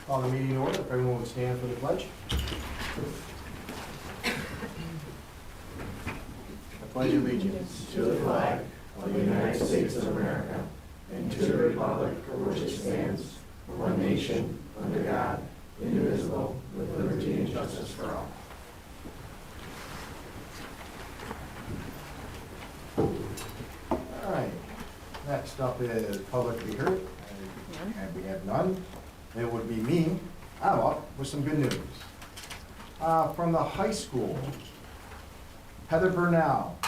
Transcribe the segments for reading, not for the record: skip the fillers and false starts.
Call the meeting in order. If everyone would stand for the pledge. I pledge allegiance to the flag of the United States of America and to the republic for which it stands, one nation, under God, indivisible, with liberty and justice for all. All right. Next up is publicly heard. And we have none. It would be me. I'm up with some good news. From the high school, Heather Burnell.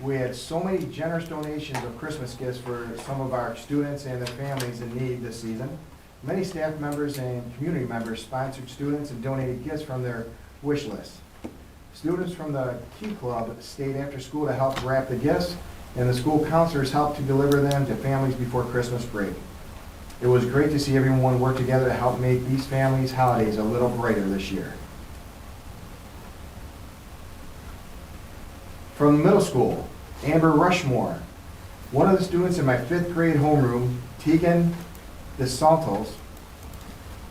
We had so many generous donations of Christmas gifts for some of our students and their families in need this season. Many staff members and community members sponsored students and donated gifts from their wish list. Students from the Key Club stayed after school to help wrap the gifts, and the school counselors helped to deliver them to families before Christmas break. It was great to see everyone work together to help make these families' holidays a little brighter this year. From the middle school, Amber Rushmore. One of the students in my 5th grade homeroom, Tegan DeSantos,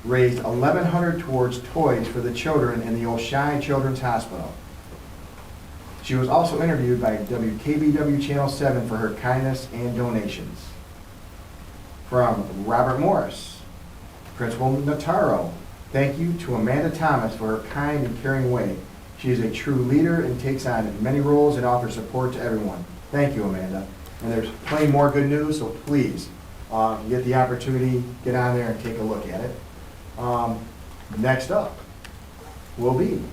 raised $1,100 towards toys for the children in the Oshai Children's Hospital. She was also interviewed by WKBW Channel 7 for her kindness and donations. From Robert Morris, Principal Nataro, thank you to Amanda Thomas for her kind and caring way. She is a true leader and takes on many roles and offers support to everyone. Thank you, Amanda. And there's plenty more good news, so please, get the opportunity, get on there and take a look at it. Next up will be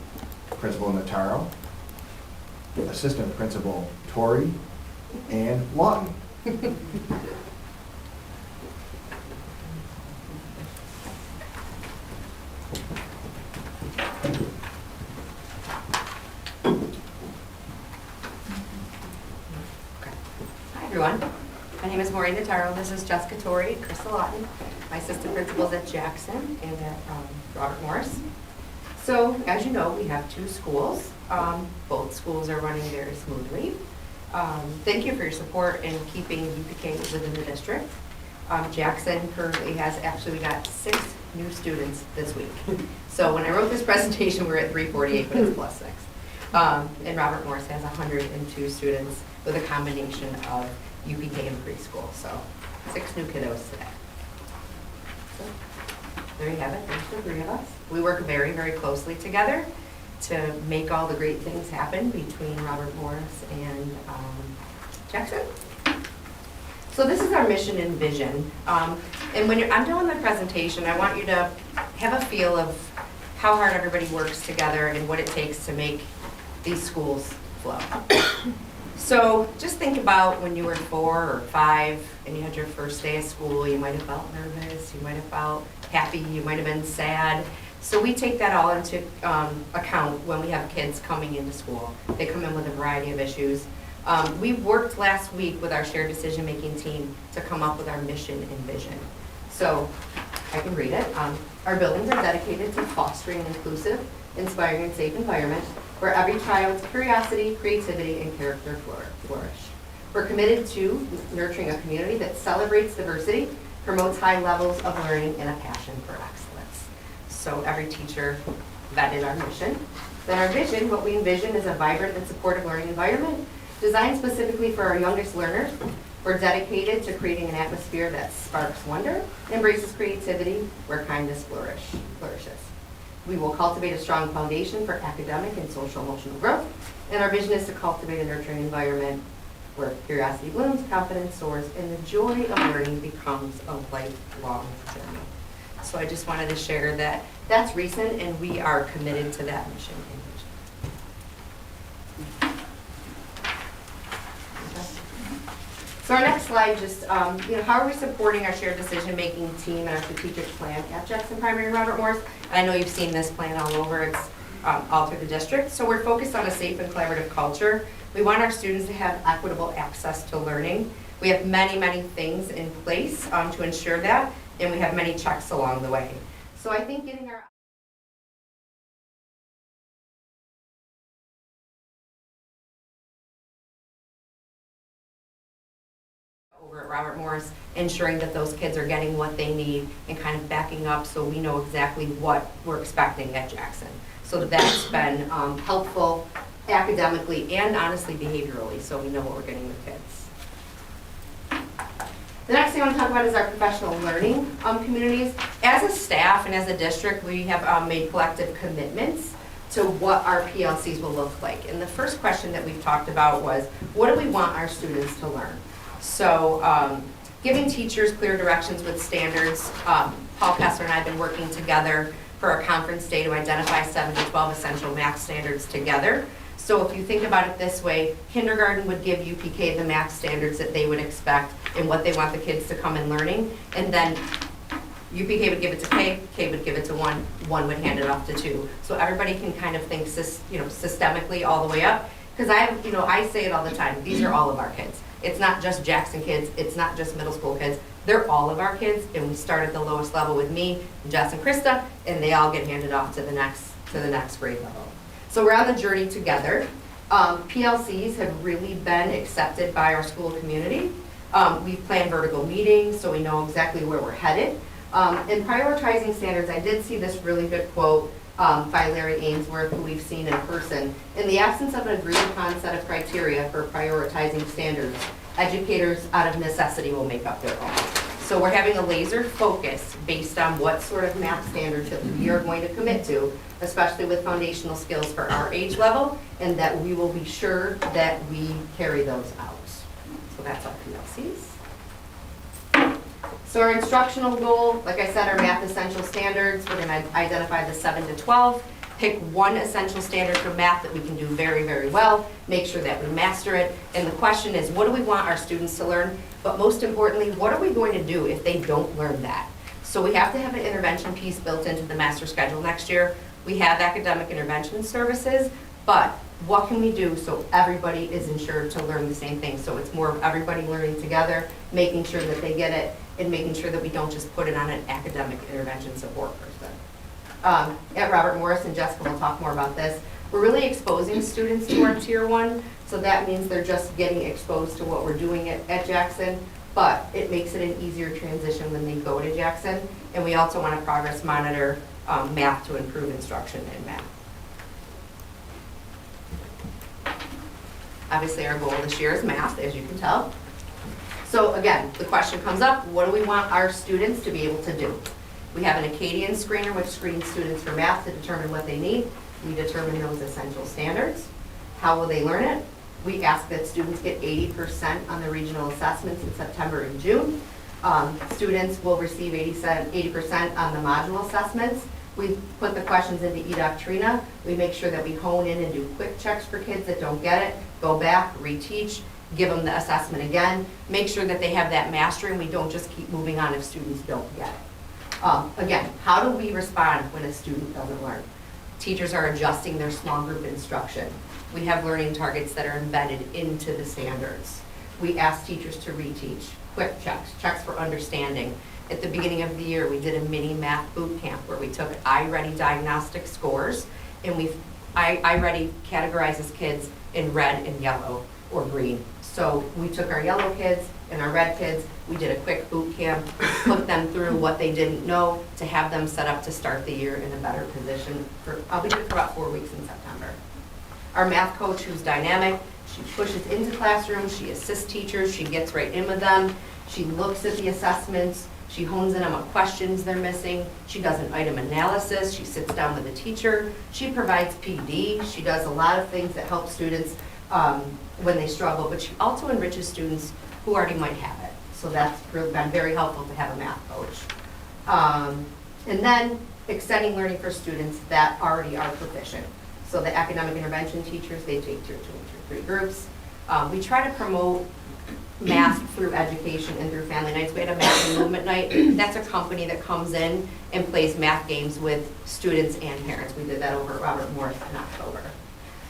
Principal Nataro, Assistant Principal Tori, and Lawton. Hi everyone, my name is Maureen Nataro. This is Jessica Torrey and Crystal Lawton, my assistant principals at Jackson and at Robert Morris. So as you know, we have 2 schools. Both schools are running very smoothly. Thank you for your support in keeping UPK within the district. Jackson currently has, actually we got 6 new students this week. So when I wrote this presentation, we were at 348, but it's plus 6. And Robert Morris has 102 students with a combination of UPK and preschool. So 6 new kiddos today. So there you have it. There's the 3 of us. We work very, very closely together to make all the great things happen between Robert Morris and Jackson. So this is our mission and vision. And when I'm doing the presentation, I want you to have a feel of how hard everybody works together and what it takes to make these schools flow. So just think about when you were 4 or 5 and you had your first day of school. You might have felt nervous, you might have felt happy, you might have been sad. So we take that all into account when we have kids coming into school. They come in with a variety of issues. We worked last week with our shared decision-making team to come up with our mission and vision. So I can read it. Our buildings are dedicated to fostering an inclusive, inspiring, and safe environment where every child's curiosity, creativity, and character flourish. We're committed to nurturing a community that celebrates diversity, promotes high levels of learning, and a passion for excellence. So every teacher vetted our mission. Then our vision, what we envision is a vibrant and supportive learning environment designed specifically for our youngest learners. We're dedicated to creating an atmosphere that sparks wonder and embraces creativity where kindness flourishes. We will cultivate a strong foundation for academic and social emotional growth, and our vision is to cultivate a nurturing environment where curiosity blooms, confidence soars, and the joy of learning becomes a lifelong journey. So I just wanted to share that that's recent, and we are committed to that mission and vision. So our next slide, just how are we supporting our shared decision-making team and our strategic plan at Jackson Primary and Robert Morris? I know you've seen this plan all over. It's all through the district. So we're focused on a safe and collaborative culture. We want our students to have equitable access to learning. We have many, many things in place to ensure that, and we have many checks along the way. So I think getting our over at Robert Morris, ensuring that those kids are getting what they need and kind of backing up so we know exactly what we're expecting at Jackson. So that's been helpful academically and honestly behaviorally, so we know what we're getting with kids. The next thing I want to talk about is our professional learning communities. As a staff and as a district, we have made collective commitments to what our PLCs will look like. And the first question that we've talked about was, what do we want our students to learn? So giving teachers clear directions with standards. Paul Kessler and I have been working together for our conference day to identify 7 to 12 essential math standards together. So if you think about it this way, kindergarten would give UPK the math standards that they would expect and what they want the kids to come in learning. And then UPK would give it to K would give it to 1 would hand it off to 2. So everybody can kind of think systemically all the way up. Because I say it all the time, these are all of our kids. It's not just Jackson kids, it's not just middle school kids, they're all of our kids, and we start at the lowest level with me, Jess and Krista, and they all get handed off to the next grade level. So we're on the journey together. PLCs have really been accepted by our school community. We've planned vertical meetings, so we know exactly where we're headed. In prioritizing standards, I did see this really good quote by Larry Ainsworth, who we've seen in person. In the absence of an agreed upon set of criteria for prioritizing standards, educators out of necessity will make up their own. So we're having a laser focus based on what sort of math standards that we are going to commit to, especially with foundational skills for our age level, and that we will be sure that we carry those out. So that's our PLCs. So our instructional goal, like I said, our math essential standards, we're going to identify the 7 to 12, pick one essential standard for math that we can do very, very well, make sure that we master it, and the question is, what do we want our students to learn? But most importantly, what are we going to do if they don't learn that? So we have to have an intervention piece built into the master schedule next year. We have academic intervention services, but what can we do so everybody is ensured to learn the same thing? So it's more of everybody learning together, making sure that they get it, and making sure that we don't just put it on an academic intervention support person. At Robert Morris, and Jessica will talk more about this, we're really exposing students to our Tier 1, so that means they're just getting exposed to what we're doing at Jackson, but it makes it an easier transition when they go to Jackson, and we also want to progress monitor math to improve instruction in math. Obviously, our goal this year is math, as you can tell. So again, the question comes up, what do we want our students to be able to do? We have an Acadian screener which screens students for math to determine what they need. We determine those essential standards. How will they learn it? We ask that students get 80% on the regional assessments in September and June. Students will receive 80% on the module assessments. We put the questions into eDoctrina. We make sure that we hone in and do quick checks for kids that don't get it, go back, reteach, give them the assessment again, make sure that they have that mastery and we don't just keep moving on if students don't get it. Again, how do we respond when a student doesn't learn? Teachers are adjusting their small group instruction. We have learning targets that are embedded into the standards. We ask teachers to reteach, quick checks, checks for understanding. At the beginning of the year, we did a mini math boot camp where we took iReady diagnostic scores and iReady categorizes kids in red and yellow or green. So we took our yellow kids and our red kids, we did a quick boot camp, put them through what they didn't know to have them set up to start the year in a better position. We did it for about 4 weeks in September. Our math coach, who's dynamic, she pushes into classrooms, she assists teachers, she gets right in with them, she looks at the assessments, she hones in on what questions they're missing, she does an item analysis, she sits down with the teacher, she provides PD, she does a lot of things that help students when they struggle, but she also enriches students who already might have it. So that's really been very helpful to have a math coach. And then extending learning for students that already are proficient. So the academic intervention teachers, they take Tier 2 and Tier 3 groups. We try to promote math through education and through family nights. We had a math and movement night. That's a company that comes in and plays math games with students and parents. We did that over at Robert Morris in October.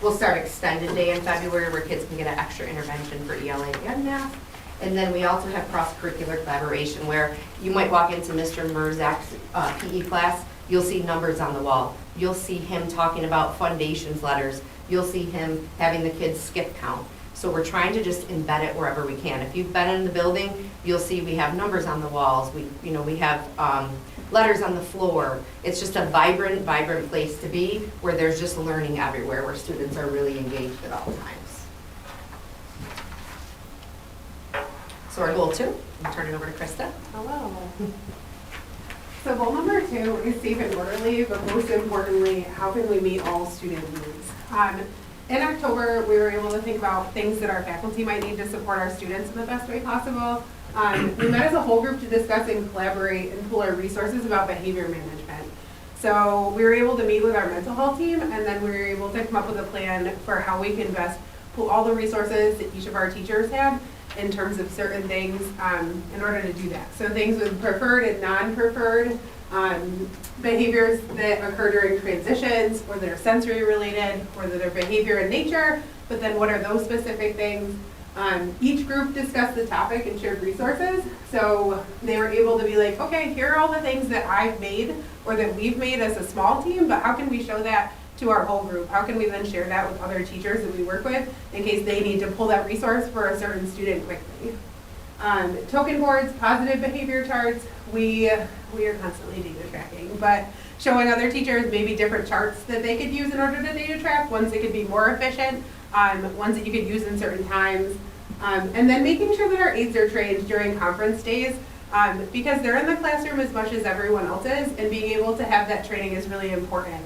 We'll start extended day in February where kids can get an extra intervention for ELA and math. And then we also have cross-curricular collaboration where you might walk into Mr. Merzak's PE class, you'll see numbers on the wall. You'll see him talking about foundations letters. You'll see him having the kids skip count. So we're trying to just embed it wherever we can. If you've been in the building, you'll see we have numbers on the walls, we have letters on the floor. It's just a vibrant, vibrant place to be where there's just learning everywhere, where students are really engaged at all times. So our goal 2, I'll turn it over to Krista. Hello. So goal number 2 is safe and orderly, but most importantly, how can we meet all student needs? In October, we were able to think about things that our faculty might need to support our students in the best way possible. We met as a whole group to discuss and collaborate and pool our resources about behavior management. So we were able to meet with our mental health team, and then we were able to come up with a plan for how we can best pool all the resources that each of our teachers had in terms of certain things in order to do that. So things with preferred and non-preferred behaviors that occur during transitions, or that are sensory related, or that are behavior in nature, but then what are those specific things? Each group discussed the topic and shared resources, so they were able to be like, okay, here are all the things that I've made or that we've made as a small team, but how can we show that to our whole group? How can we then share that with other teachers that we work with in case they need to pull that resource for a certain student quickly? Token boards, positive behavior charts, we are constantly data tracking, but showing other teachers maybe different charts that they could use in order to data track, ones that could be more efficient, ones that you could use in certain times, and then making sure that our aides are trained during conference days, because they're in the classroom as much as everyone else is, and being able to have that training is really important.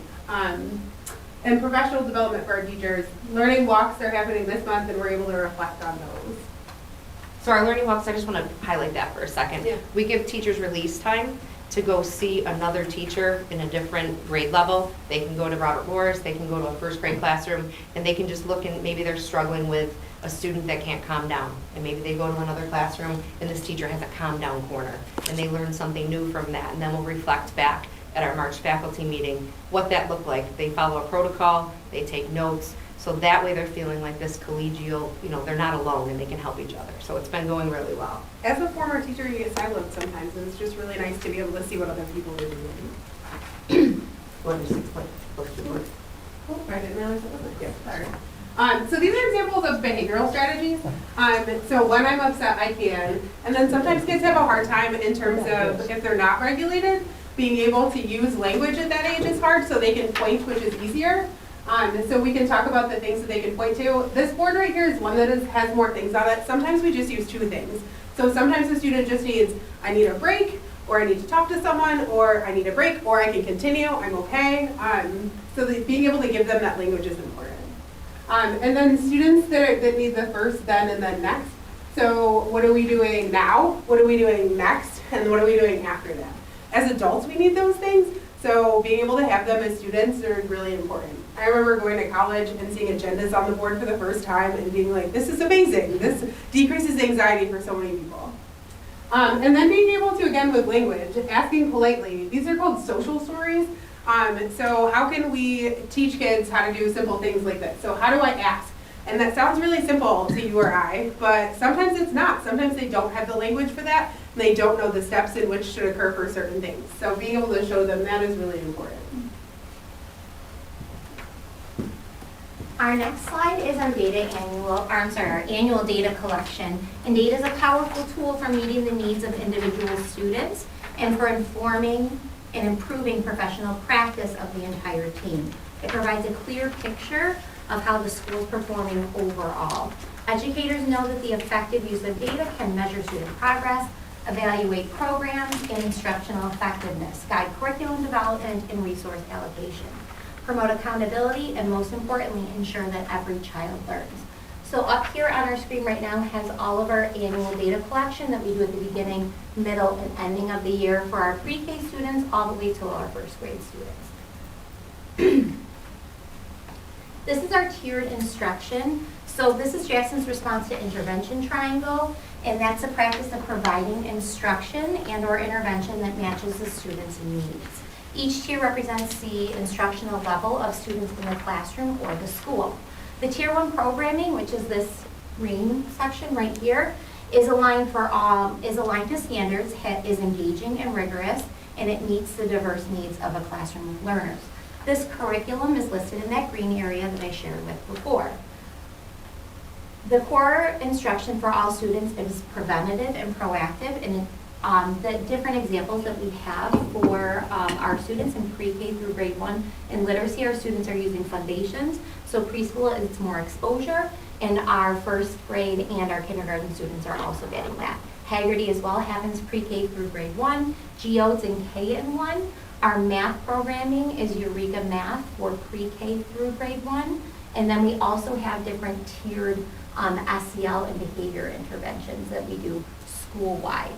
And professional development for our teachers. Learning walks are happening this month, and we're able to reflect on those. So our learning walks, I just want to highlight that for a second. Yeah. We give teachers release time to go see another teacher in a different grade level. They can go to Robert Morris, they can go to a first grade classroom, and they can just look, and maybe they're struggling with a student that can't calm down. And maybe they go to another classroom and this teacher has a calm down corner, and they learn something new from that, and then we'll reflect back at our March faculty meeting what that looked like. They follow a protocol, they take notes, so that way they're feeling like this collegial, they're not alone and they can help each other. So it's been going really well. As a former teacher, you get silenced sometimes, and it's just really nice to be able to see what other people are doing. What is it? What's the word? Oh, I didn't realize it was like this. Sorry. So these are examples of behavioral strategies. So when I'm upset, I can. And then sometimes kids have a hard time in terms of if they're not regulated, being able to use language at that age is hard, so they can point, which is easier. So we can talk about the things that they can point to. This board right here is one that has more things on it. Sometimes we just use 2 things. So sometimes the student just needs, I need a break, or I need to talk to someone, or I need a break, or I can continue, I'm okay. So being able to give them that language is important. And then students that need the first, then, and then next. So what are we doing now? What are we doing next? And what are we doing after that? As adults, we need those things. So being able to have them as students are really important. I remember going to college and seeing agendas on the board for the first time and being like, this is amazing. This decreases anxiety for so many people. And then being able to, again, with language, asking politely. These are called social stories. So how can we teach kids how to do simple things like this? So how do I ask? And that sounds really simple to you or I, but sometimes it's not. Sometimes they don't have the language for that, and they don't know the steps in which should occur for certain things. So being able to show them that is really important. Our next slide is our annual data collection. And data is a powerful tool for meeting the needs of individual students and for informing and improving professional practice of the entire team. It provides a clear picture of how the school is performing overall. Educators know that the effective use of data can measure student progress, evaluate programs and instructional effectiveness, guide curriculum development and resource allocation, promote accountability, and most importantly, ensure that every child learns. So up here on our screen right now has all of our annual data collection that we do at the beginning, middle, and ending of the year for our pre-K students all the way to our first grade students. This is our tiered instruction. So this is Jackson's response to intervention triangle, and that's a practice of providing instruction and or intervention that matches the student's needs. Each tier represents the instructional level of students in the classroom or the school. The Tier 1 programming, which is this green section right here, is aligned to standards, is engaging and rigorous, and it meets the diverse needs of a classroom of learners. This curriculum is listed in that green area that I shared with before. The core instruction for all students is preventative and proactive, and the different examples that we have for our students in pre-K through grade 1 in literacy, our students are using foundations. So preschool, it's more exposure, and our first grade and our kindergarten students are also getting that. Haggerty as well happens pre-K through grade 1, GEODS and K in 1. Our math programming is Eureka Math for pre-K through grade 1. And then we also have different tiered SEL and behavior interventions that we do school-wide.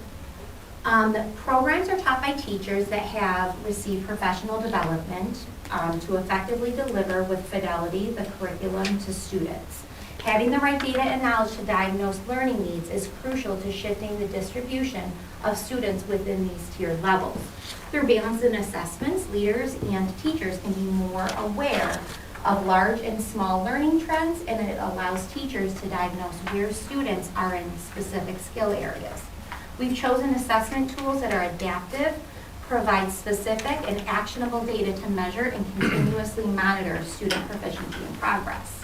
The programs are taught by teachers that have received professional development to effectively deliver with fidelity the curriculum to students. Having the right data and knowledge to diagnose learning needs is crucial to shifting the distribution of students within these tiered levels. Through balanced assessments, leaders and teachers can be more aware of large and small learning trends, and it allows teachers to diagnose where students are in specific skill areas. We've chosen assessment tools that are adaptive, provide specific and actionable data to measure and continuously monitor student proficiency and progress.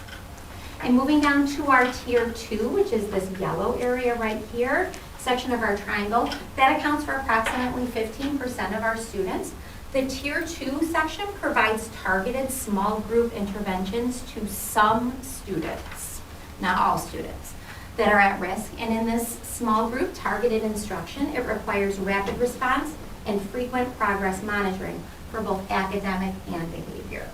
And moving down to our tier 2, which is this yellow area right here, section of our triangle, that accounts for approximately 15% of our students. The tier 2 section provides targeted small group interventions to some students, not all students, that are at risk. And in this small group targeted instruction, it requires rapid response and frequent progress monitoring for both academic and behavior.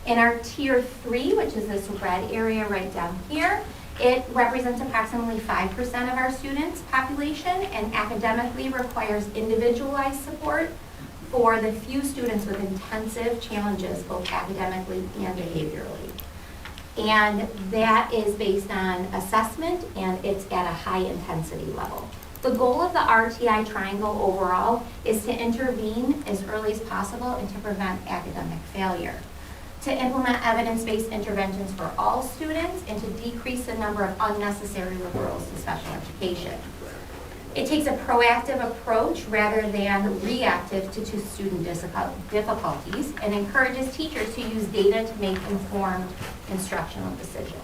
In our tier 3, which is this red area right down here, it represents approximately 5% of our students' population and academically requires individualized support for the few students with intensive challenges, both academically and behaviorally. And that is based on assessment, and it's at a high intensity level. The goal of the RTI triangle overall is to intervene as early as possible and to prevent academic failure, to implement evidence-based interventions for all students, and to decrease the number of unnecessary referrals to special education. It takes a proactive approach rather than reactive to student difficulties, and encourages teachers to use data to make informed instructional decisions.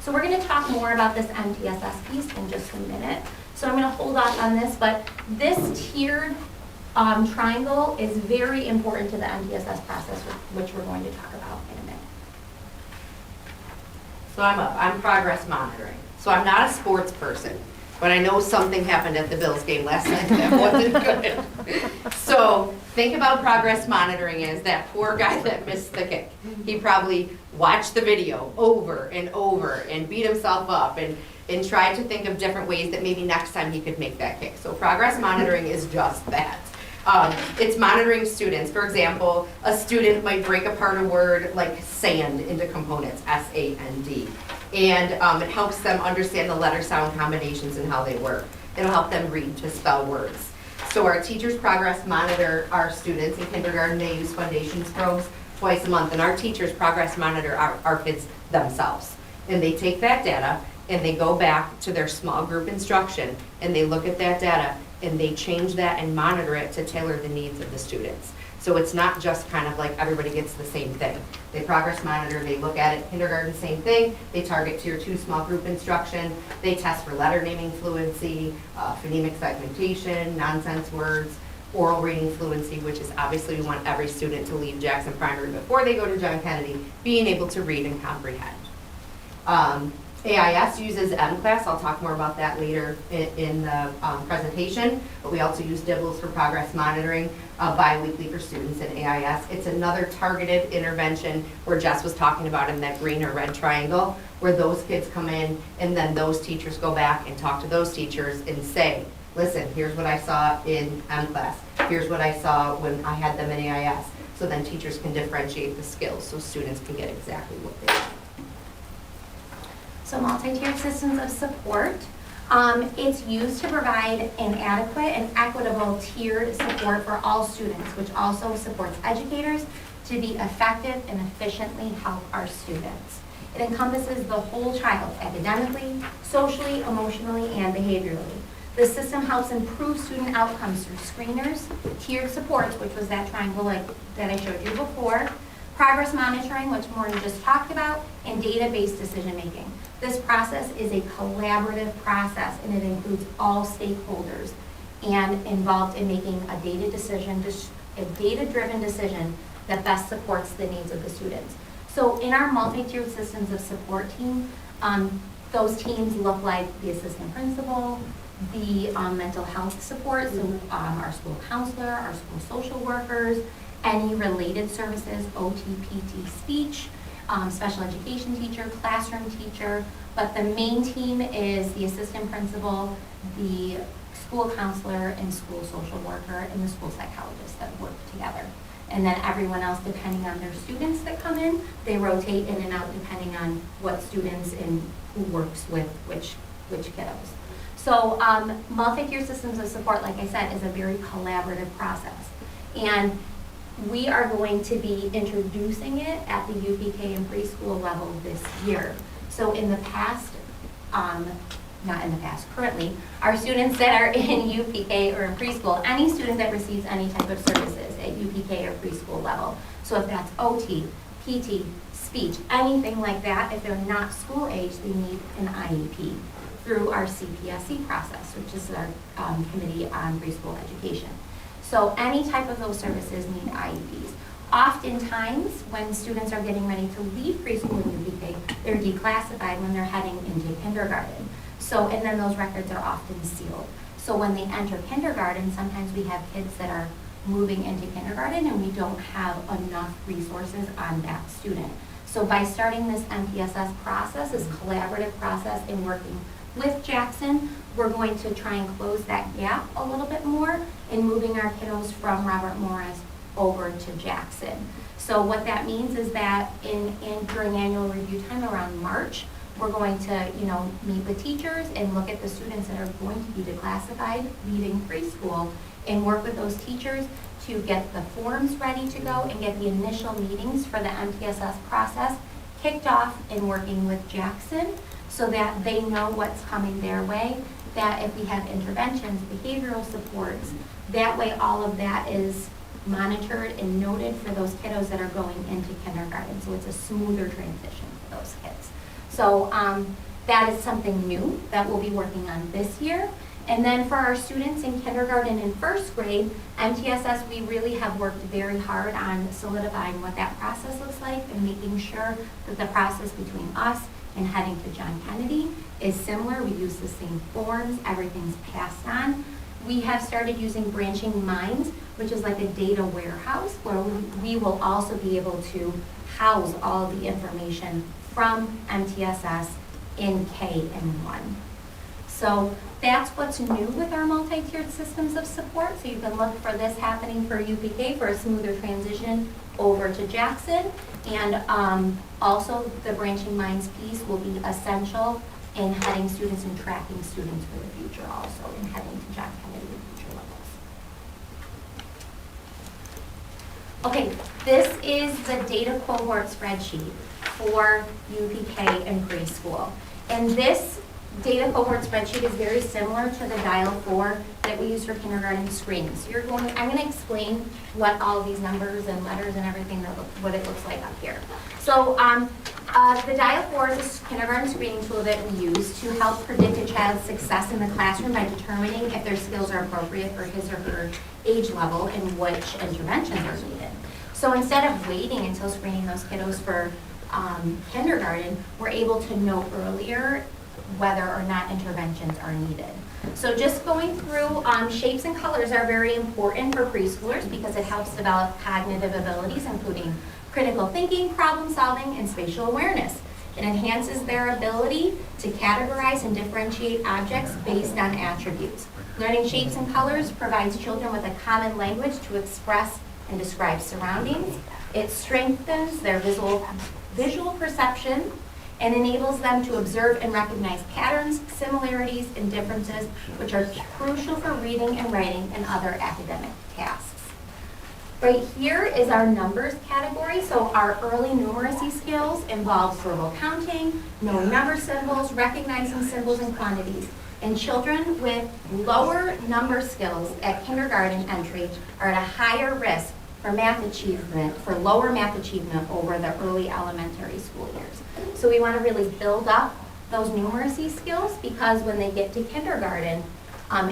So we're going to talk more about this MTSS piece in just a minute. So I'm going to hold off on this, but this tiered triangle is very important to the MTSS process, which we're going to talk about in a minute. So I'm progress monitoring. So I'm not a sports person, but I know something happened at the Bills game last night that wasn't good. So think about progress monitoring as that poor guy that missed the kick. He probably watched the video over and over and beat himself up and tried to think of different ways that maybe next time he could make that kick. So progress monitoring is just that. It's monitoring students. For example, a student might break apart a word like sand into components, S-A-N-D. And it helps them understand the letter sound combinations and how they work. It'll help them read to spell words. So our teachers progress monitor our students. In kindergarten, they use foundations probes twice a month. And our teachers progress monitor our kids themselves. And they take that data and they go back to their small group instruction and they look at that data and they change that and monitor it to tailor the needs of the students. So it's not just kind of like everybody gets the same thing. They progress monitor, they look at it, kindergarten, same thing. They target tier 2 small group instruction. They test for letter naming fluency, phonemic segmentation, nonsense words, oral reading fluency, which is obviously we want every student to leave Jackson Primary before they go to John Kennedy, being able to read and comprehend. AIS uses M-Class. I'll talk more about that later in the presentation, but we also use DIBELS for progress monitoring bi-weekly for students in AIS. It's another targeted intervention where Jess was talking about in that green or red triangle, where those kids come in and then those teachers go back and talk to those teachers and say, listen, here's what I saw in M-Class. Here's what I saw when I had them in AIS. So then teachers can differentiate the skills so students can get exactly what they want. So multi-tiered systems of support. It's used to provide an adequate and equitable tiered support for all students, which also supports educators to be effective and efficiently help our students. It encompasses the whole child, academically, socially, emotionally, and behaviorally. The system helps improve student outcomes through screeners, tiered supports, which was that triangle that I showed you before, progress monitoring, which Maureen just talked about, and data-based decision making. This process is a collaborative process, and it includes all stakeholders and involved in making a data-driven decision that best supports the needs of the students. So in our multi-tiered systems of support team, those teams look like the assistant principal, the mental health support, so our school counselor, our school social workers, any related services, OT, PT, speech, special education teacher, classroom teacher, but the main team is the assistant principal, the school counselor, and school social worker, and the school psychologist that work together. And then everyone else, depending on their students that come in, they rotate in and out depending on what students and who works with which kiddos. So multi-tiered systems of support, like I said, is a very collaborative process. And we are going to be introducing it at the UPK and preschool level this year. So in the past, not in the past, currently, our students that are in UPK or in preschool, any student that receives any type of services at UPK or preschool level, so if that's OT, PT, speech, anything like that, if they're not school age, they need an IEP through our CPSE process, which is our Committee on Preschool Education. So any type of those services need IEPs. Oftentimes, when students are getting ready to leave preschool and UPK, they're declassified when they're heading into kindergarten. So, and then those records are often sealed. So when they enter kindergarten, sometimes we have kids that are moving into kindergarten and we don't have enough resources on that student. So by starting this MPSS process, this collaborative process and working with Jackson, we're going to try and close that gap a little bit more in moving our kiddos from Robert Morris over to Jackson. So what that means is that during annual review time around March, we're going to, meet with teachers and look at the students that are going to be declassified leaving preschool and work with those teachers to get the forms ready to go and get the initial meetings for the MTSS process kicked off and working with Jackson so that they know what's coming their way, that if we have interventions, behavioral supports, that way all of that is monitored and noted for those kiddos that are going into kindergarten. So it's a smoother transition for those kids. So that is something new that we'll be working on this year. And then for our students in kindergarten and first grade, MTSS, we really have worked very hard on solidifying what that process looks like and making sure that the process between us and heading to John Kennedy is similar. We use the same forms, everything's passed on. We have started using branching minds, which is like a data warehouse where we will also be able to house all the information from MTSS in K and 1. So that's what's new with our multi-tiered systems of support. So you can look for this happening for UPK for a smoother transition over to Jackson. And also the branching minds piece will be essential in heading students and tracking students for the future also in heading to John Kennedy with future levels. Okay, this is the data cohort spreadsheet for UPK and preschool. And this data cohort spreadsheet is very similar to the Dial 4 that we use for kindergarten screening. So I'm going to explain what all these numbers and letters and everything, what it looks like up here. So the Dial 4 is a kindergarten screening tool that we use to help predict a child's success in the classroom by determining if their skills are appropriate for his or her age level and which interventions are needed. So instead of waiting until screening those kiddos for kindergarten, we're able to know earlier whether or not interventions are needed. So just going through, shapes and colors are very important for preschoolers because it helps develop cognitive abilities, including critical thinking, problem solving, and spatial awareness. It enhances their ability to categorize and differentiate objects based on attributes. Learning shapes and colors provides children with a common language to express and describe surroundings. It strengthens their visual perception and enables them to observe and recognize patterns, similarities, and differences, which are crucial for reading and writing and other academic tasks. Right here is our numbers category. So our early numeracy skills involves verbal counting, knowing number symbols, recognizing symbols and quantities. And children with lower number skills at kindergarten entry are at a higher risk for math achievement, for lower math achievement over the early elementary school years. So we want to really build up those numeracy skills because when they get to kindergarten,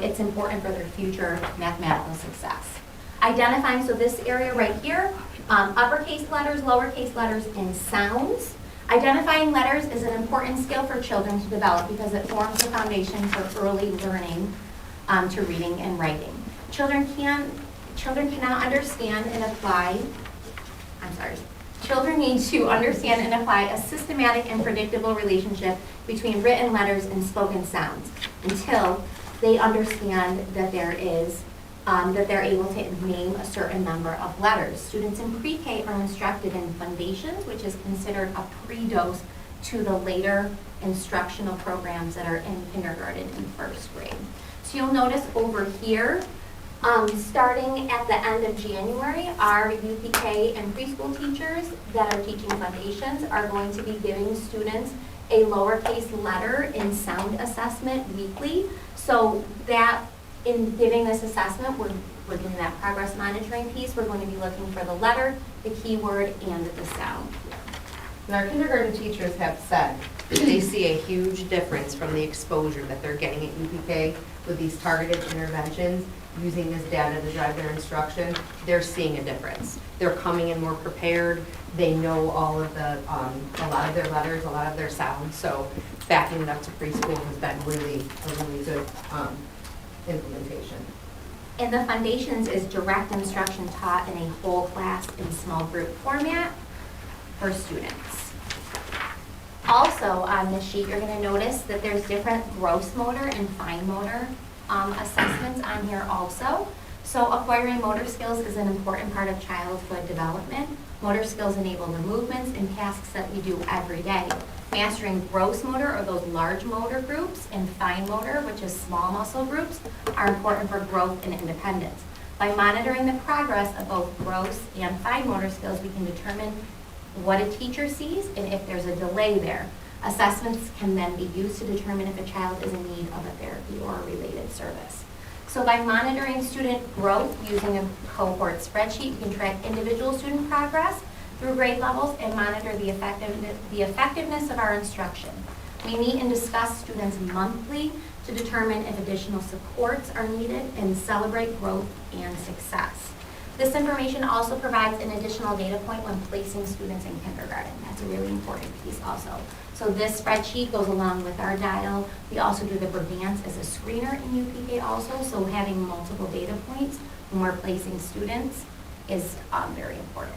it's important for their future mathematical success. Identifying, so this area right here, uppercase letters, lowercase letters, and sounds. Identifying letters is an important skill for children to develop because it forms the foundation for early learning to reading and writing. Children cannot understand and apply, children need to understand and apply a systematic and predictable relationship between written letters and spoken sounds until they understand that they're able to name a certain number of letters. Students in pre-K are instructed in foundations, which is considered a pre-dose to the later instructional programs that are in kindergarten and first grade. So you'll notice over here, starting at the end of January, our UPK and preschool teachers that are teaching foundations are going to be giving students a lowercase letter in sound assessment weekly. So that in giving this assessment, we're doing that progress monitoring piece. We're going to be looking for the letter, the keyword, and the sound. And our kindergarten teachers have said they see a huge difference from the exposure that they're getting at UPK with these targeted interventions, using this data to drive their instruction. They're seeing a difference. They're coming in more prepared. They know all of the, a lot of their letters, a lot of their sounds. So backing it up to preschool has been a really good implementation. And the foundations is direct instruction taught in a whole class in small group format for students. Also on this sheet, you're going to notice that there's different gross motor and fine motor assessments on here also. So acquiring motor skills is an important part of childhood development. Motor skills enable the movements and tasks that we do every day. Mastering gross motor, or those large motor groups, and fine motor, which is small muscle groups, are important for growth and independence. By monitoring the progress of both gross and fine motor skills, we can determine what a teacher sees and if there's a delay there. Assessments can then be used to determine if a child is in need of a therapy or a related service. So by monitoring student growth using a cohort spreadsheet, we can track individual student progress through grade levels and monitor the effectiveness of our instruction. We meet and discuss students monthly to determine if additional supports are needed and celebrate growth and success. This information also provides an additional data point when placing students in kindergarten. That's a really important piece also. So this spreadsheet goes along with our dial. We also do the Brevance as a screener in UPK also, so having multiple data points when we're placing students is very important.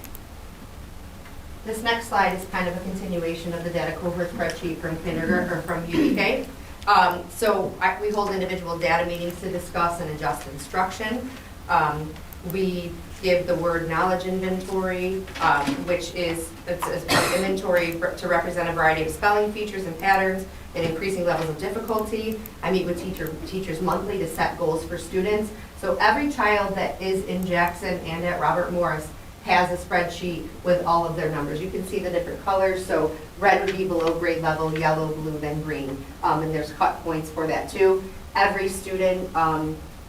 This next slide is kind of a continuation of the data cohort spreadsheet from kindergarten or from UPK. We hold individual data meetings to discuss and adjust instruction. We give the word knowledge inventory, which is an inventory to represent a variety of spelling features and patterns and increasing levels of difficulty. I meet with teachers monthly to set goals for students. So every child that is in Jackson and at Robert Morris has a spreadsheet with all of their numbers. You can see the different colors. So red would be below grade level, yellow, blue, then green. And there's cut points for that too. Every student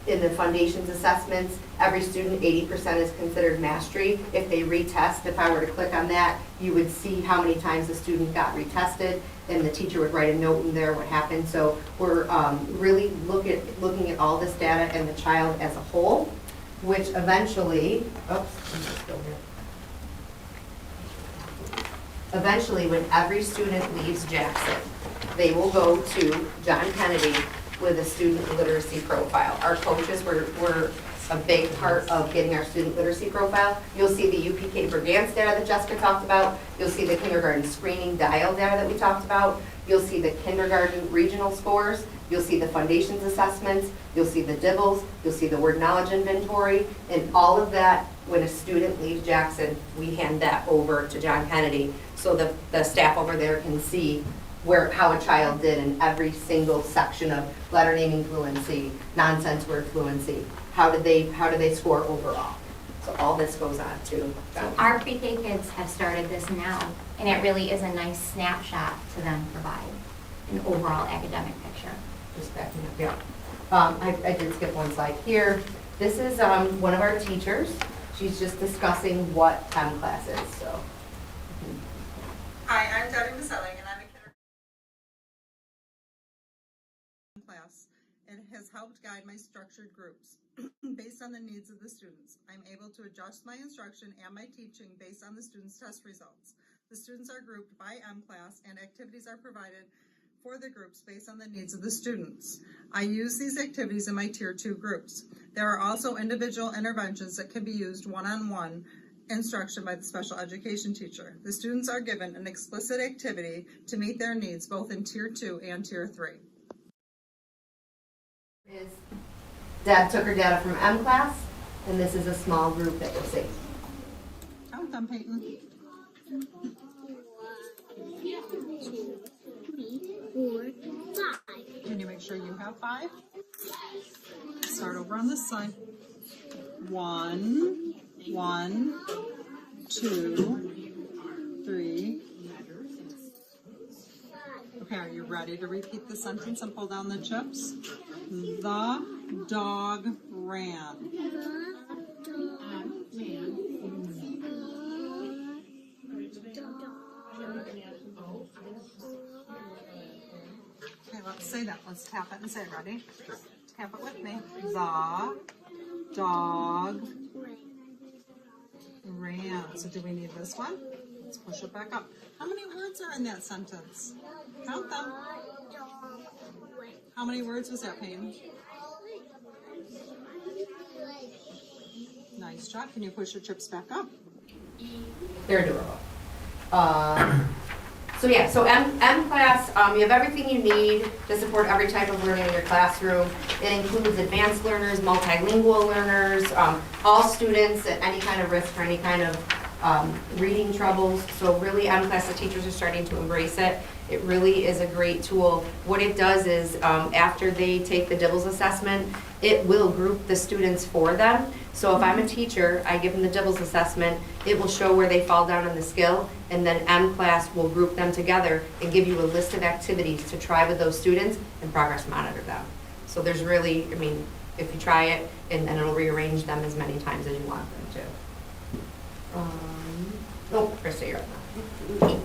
in the foundations assessments, every student, 80% is considered mastery. If they retest, if I were to click on that, you would see how many times the student got retested, and the teacher would write a note in there what happened. So we're really looking at all this data and the child as a whole, which eventually, eventually when every student leaves Jackson, they will go to John Kennedy with a student literacy profile. Our coaches were a big part of getting our student literacy profile. You'll see the UPK Brevance data that Jessica talked about. You'll see the kindergarten screening dial data that we talked about. You'll see the kindergarten regional scores. You'll see the foundations assessments. You'll see the DIBELS. You'll see the word knowledge inventory. And all of that, when a student leaves Jackson, we hand that over to John Kennedy so the staff over there can see how a child did in every single section of letter naming fluency, nonsense word fluency. How did they score overall? So all this goes on to So our pre-K kids have started this now, and it really is a nice snapshot to then provide an overall academic picture. Just backing up, yeah. I did skip one slide here. This is one of our teachers. She's just discussing what chem class is. So. Hi, I'm Debbie Maselli, and has helped guide my structured groups based on the needs of the students. I'm able to adjust my instruction and my teaching based on the students' test results. The students are grouped by M-class and activities are provided for the groups based on the needs of the students. I use these activities in my Tier 2 groups. There are also individual interventions that can be used one-on-one instruction by the special education teacher. The students are given an explicit activity to meet their needs both in Tier 2 and Tier 3. Deb took her data from M class, and this is a small group that we'll see. Count them, Peyton. 1, 2, 3, 4, 5. Can you make sure you have 5? Start over on this side. 1, 1, 2, 3. Okay, are you ready to repeat the sentence and pull down the chips? The dog ran. Okay, let's say that. Let's tap it and say it. Ready? Tap it with me. The dog ran. So do we need this one? Let's push it back up. How many words are in that sentence? Count them. How many words was that, Payne? Nice job. Can you push your chips back up? They're adorable. So M class, you have everything you need to support every type of learning in your classroom. It includes advanced learners, multilingual learners, all students at any kind of risk for any kind of reading troubles. So really M class, the teachers are starting to embrace it. It really is a great tool. What it does is after they take the Dibbles assessment, it will group the students for them. So if I'm a teacher, I give them the Dibbles assessment, it will show where they fall down in the skill, and then M class will group them together and give you a list of activities to try with those students and progress monitor them. So there's really, I mean, if you try it, and then it'll rearrange them as many times as you want them to. Krista, you're up now.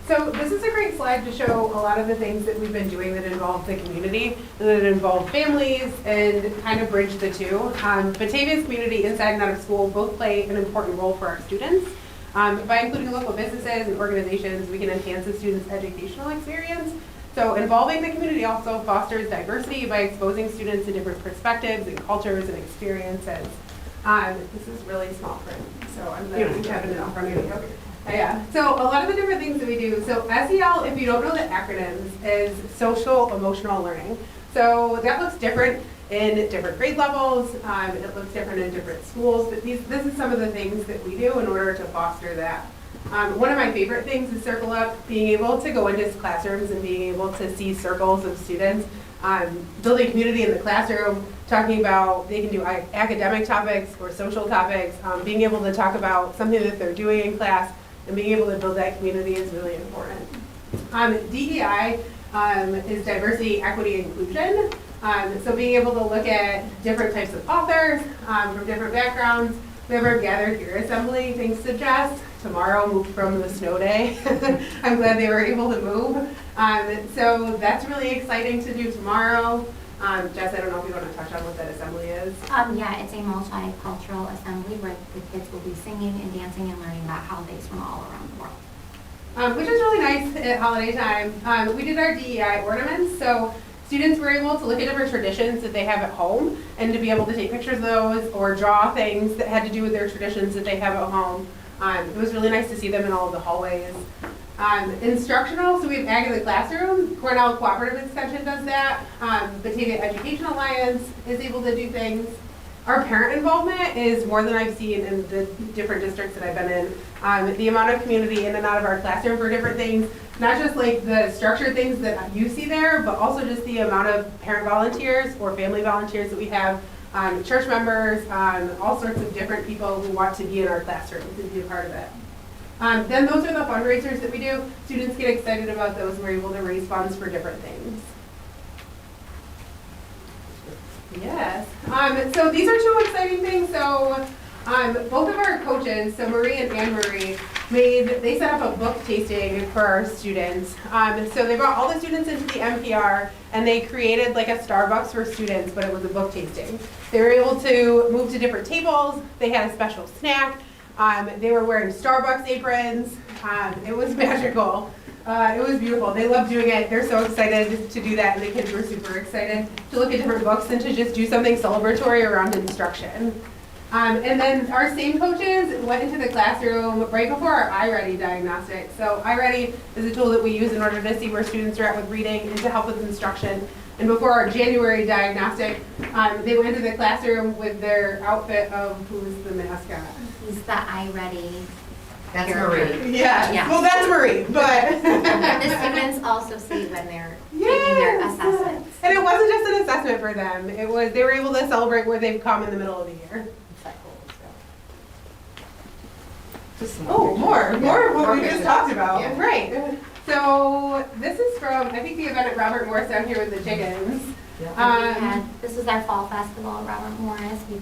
So this is a great slide to show a lot of the things that we've been doing that involve the community, that involve families, and kind of bridge the two. Batavia's community inside and out of school both play an important role for our students. By including local businesses and organizations, we can enhance the students' educational experience. So involving the community also fosters diversity by exposing students to different perspectives and cultures and experiences. This is really small print, so I'm glad you have it in front of you. Yeah, so a lot of the different things that we do. So SEL, if you don't know the acronyms, is social emotional learning. So that looks different in different grade levels. It looks different in different schools, but this is some of the things that we do in order to foster that. One of my favorite things is Circle Up, being able to go into classrooms and being able to see circles of students, building community in the classroom, talking about, they can do academic topics or social topics, being able to talk about something that they're doing in class, and being able to build that community is really important. DEI is diversity, equity, inclusion. So being able to look at different types of authors from different backgrounds. We have our Gather Here assembly, thanks to Jess. Tomorrow moved from the snow day. I'm glad they were able to move. So that's really exciting to do tomorrow. Jess, I don't know if you want to touch on what that assembly is. Yeah, it's a multicultural assembly where the kids will be singing and dancing and learning about holidays from all around the world. Which is really nice at holiday time. We did our DEI ornaments, so students were able to look at different traditions that they have at home and to be able to take pictures of those or draw things that had to do with their traditions that they have at home. It was really nice to see them in all of the hallways. Instructional, so we have Ag in the Classroom. Cornell Cooperative Extension does that. Batavia Education Alliance is able to do things. Our parent involvement is more than I've seen in the different districts that I've been in. The amount of community in and out of our classroom for different things, not just like the structured things that you see there, but also just the amount of parent volunteers or family volunteers that we have, church members, all sorts of different people who want to be in our classrooms and be a part of it. Then those are the fundraisers that we do. Students get excited about those. We're able to raise funds for different things. Yes. So these are two exciting things. So both of our coaches, so Marie and Anne Marie, they set up a book tasting for our students. So they brought all the students into the NPR and they created like a Starbucks for students, but it was a book tasting. They were able to move to different tables. They had a special snack. They were wearing Starbucks aprons. It was magical. It was beautiful. They loved doing it. They're so excited to do that, and the kids were super excited to look at different books and to just do something celebratory around instruction. And then our SAME coaches went into the classroom right before our iReady diagnostic. So iReady is a tool that we use in order to see where students are at with reading and to help with instruction. And before our January diagnostic, they went into the classroom with their outfit of who's the mascot? He's the iReady. That's character. Marie. Yeah, Yeah. well, that's Marie, but. And the students also see when they're taking their Yes. assessments. And it wasn't just an assessment for them. It was, they were able to celebrate where they've come in the middle of the year. Just some Oh, more of what we just pictures. talked about. Yeah. Right. So this is from, I think the event at Robert Morris down here with the chickens. Yeah. This is our fall festival at Robert Morris. We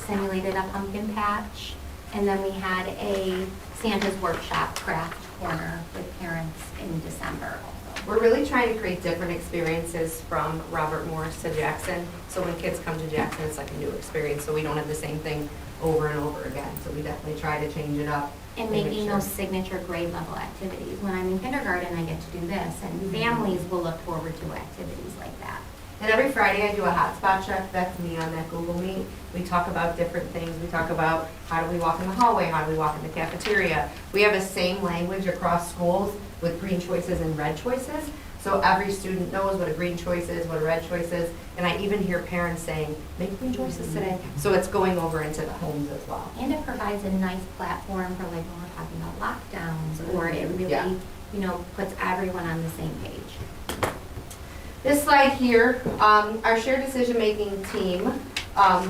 simulated a pumpkin patch. And then we had a Santa's Workshop craft corner with parents in December also. We're really trying to create different experiences from Robert Morris to Jackson. So when kids come to Jackson, it's like a new experience. So we don't have the same thing over and over again. So we definitely try to change it up. And make making sure. those signature grade level activities. When I'm in kindergarten, I get to do this, and families will look forward to activities like that. And every Friday I do a hotspot check. That's me on that Google Meet. We talk about different things. We talk about how do we walk in the hallway, how do we walk in the cafeteria. We have the same language across schools with green choices and red choices. So every student knows what a green choice is, what a red choice is. And I even hear parents saying, make green choices today. So it's going over into the homes as well. And it provides a nice platform for like when we're talking about lockdowns, or it really, Yeah. puts everyone on the same page. This slide here, our shared decision-making team,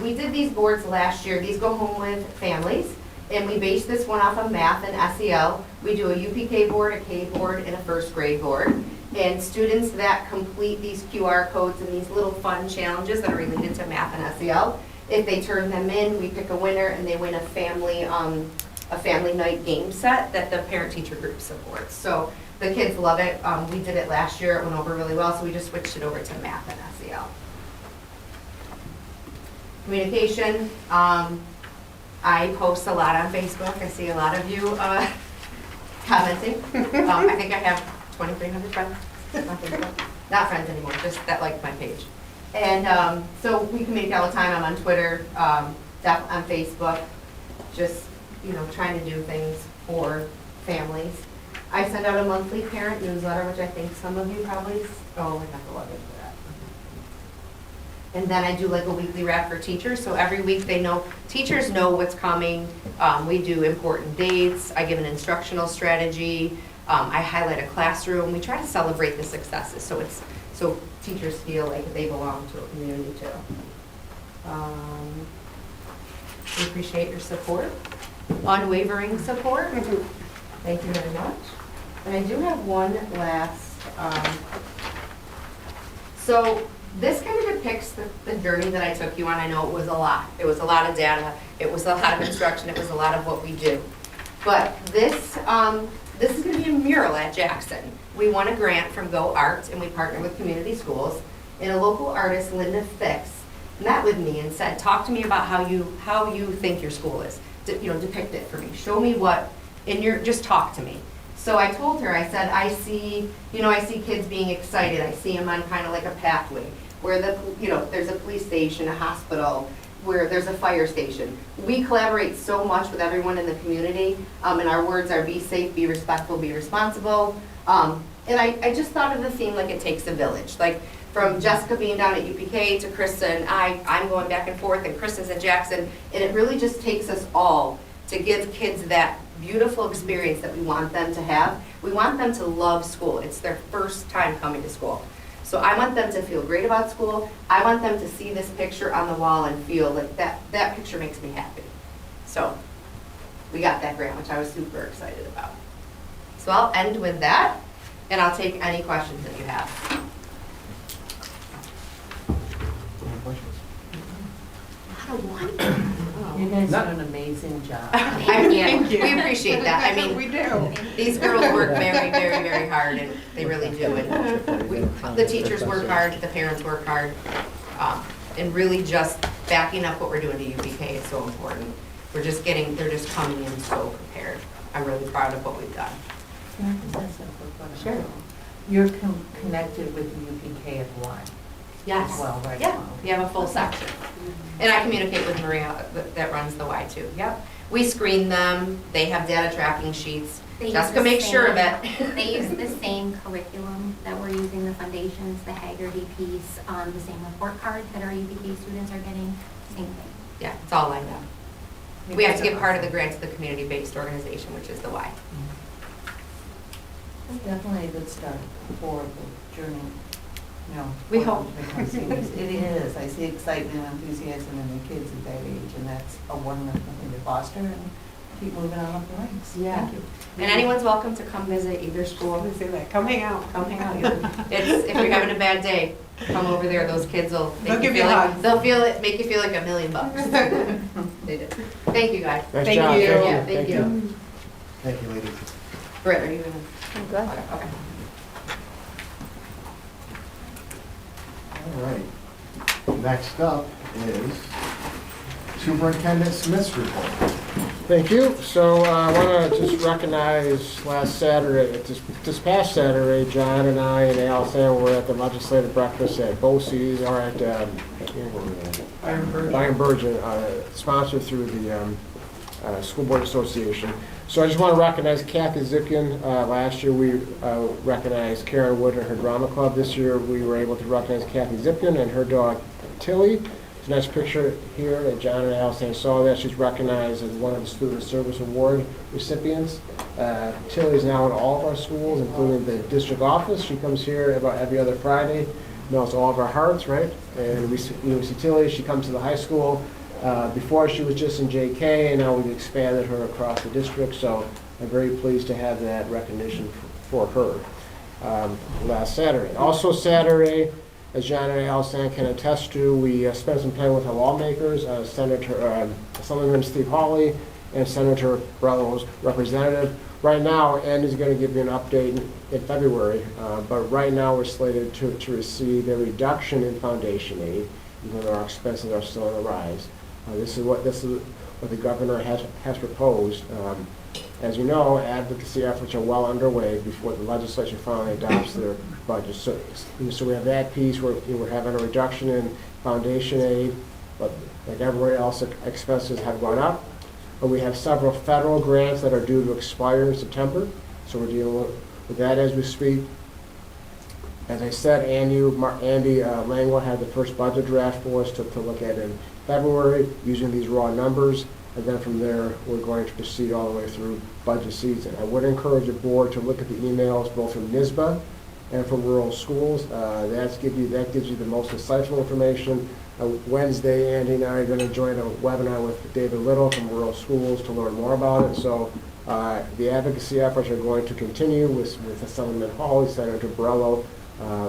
we did these boards last year. These go home with families, and we base this one off of math and SEL. We do a UPK board, a K board, and a first grade board. And students that complete these QR codes and these little fun challenges that are related to math and SEL, if they turn them in, we pick a winner, and they win a family night game set that the parent-teacher group supports. So the kids love it. We did it last year. It went over really well, so we just switched it over to math and SEL. Communication. I post a lot on Facebook. I see a lot of you commenting. I think I have 2,300 friends on Facebook. Not friends anymore, just that like my page. And so we communicate all the time. I'm on Twitter, on Facebook, just trying to do things for families. I send out a monthly parent newsletter, which I think some of you probably, I have to log into that. And then I do like a weekly wrap for teachers, so every week teachers know what's coming. We do important dates, I give an instructional strategy, I highlight a classroom. We try to celebrate the successes, so teachers feel like they belong to a community too. We appreciate your support, unwavering support. Thank you very much. And I do have one last, so this kind of depicts the journey that I took you on. I know it was a lot. It was a lot of data. It was a lot of instruction. It was a lot of what we do. But this is going to be a mural at Jackson. We won a grant from Go Arts, and we partnered with community schools. And a local artist, Linda Fix, met with me and said, talk to me about how you think your school is. Depict it for me. Show me what, just talk to me. So I told her, I said, I see kids being excited. I see them on kind of like a pathway where there's a police station, a hospital, where there's a fire station. We collaborate so much with everyone in the community, and our words are be safe, be respectful, be responsible. And I just thought of the theme like it takes a village. Like from Jessica being down at UPK to Krista and I'm going back and forth, and Krista's at Jackson, and it really just takes us all to give kids that beautiful experience that we want them to have. We want them to love school. It's their first time coming to school. So I want them to feel great about school. I want them to see this picture on the wall and feel like that picture makes me happy. So we got that grant, which I was super excited about. So I'll end with that, and I'll take any questions that you have. Any questions? A lot of one. You guys do Not- an amazing job. Thank you. We appreciate that. I mean, We do. these girls work very, very, very hard, and they really do. And the teachers work hard, the parents work hard, and really just backing up what we're doing to UPK is so important. They're just coming in so prepared. I'm really proud of what we've done. Can I just ask a quick question? Sure. You're connected with the UPK at Y Yes. as well, right? Yeah, we have a full section. And I communicate with Maria that runs the Y too. Yep. We screen them, they have data tracking sheets. They use Jessica the makes sure of same- it. They use the same curriculum that we're using, the foundations, the Haggerty piece, the same report card that our UPK students are getting, same thing. Yeah, it's all lined up. We have to give part of the grant to the community-based organization, which is the Y. Definitely a good start for the journey. No. We hope. It is. I see excitement and enthusiasm in the kids at that age, and that's a wonderful thing to foster and keep moving on up the ranks. Yeah. Thank you. And anyone's welcome to come visit either school. Let's say that. Come hang out. Come hang out. If you're having a bad day, come over there. Those kids will They'll make you give you feel like, hugs. make you feel like $1 million. They did. Thank you, guys. Nice Thank job. you. Yeah, thank you. Thank you, ladies. Britt, are you gonna? I'm good. Okay. All right. Next up is Superintendent Smith's report. Thank you. So I want to just recognize this past Saturday, John and I and Allison were at the legislative breakfast at BOCES, or at Iron Virgin, sponsored through the School Board Association. So I just want to recognize Kathy Zipkin. Last year we recognized Karen Wood and her drama club. This year we were able to recognize Kathy Zipkin and her dog Tilly. This next picture here that John and Allison saw that she's recognized as one of the Student Service Award recipients. Tilly is now in all of our schools, including the district office. She comes here about every other Friday, melts all of our hearts, right? And we see Tilly, she comes to the high school. Before she was just in JK, and now we've expanded her across the district, so I'm very pleased to have that recognition for her last Saturday. Also Saturday, as John and Allison can attest to, we spent some time with our lawmakers, Assemblyman Steve Hawley and Senator Brello's representative. Right now, Andy's going to give you an update in February, but right now we're slated to receive a reduction in foundation aid, even though our expenses are still on the rise. This is what the governor has proposed. As you know, advocacy efforts are well underway before the legislature finally adopts their budget. So we have that piece where we're having a reduction in foundation aid, but like everywhere else, expenses have gone up. But we have several federal grants that are due to expire in September, so we're dealing with that as we speak. As I said, Andy Langwell had the first budget draft for us to look at in February using these raw numbers, and then from there we're going to proceed all the way through budget season. I would encourage the board to look at the emails both from NYSBA and from rural schools. That gives you the most insightful information. Wednesday, Andy and I are going to join a webinar with David Little from rural schools to learn more about it. So the advocacy efforts are going to continue with Assemblyman Hawley, Senator Brello,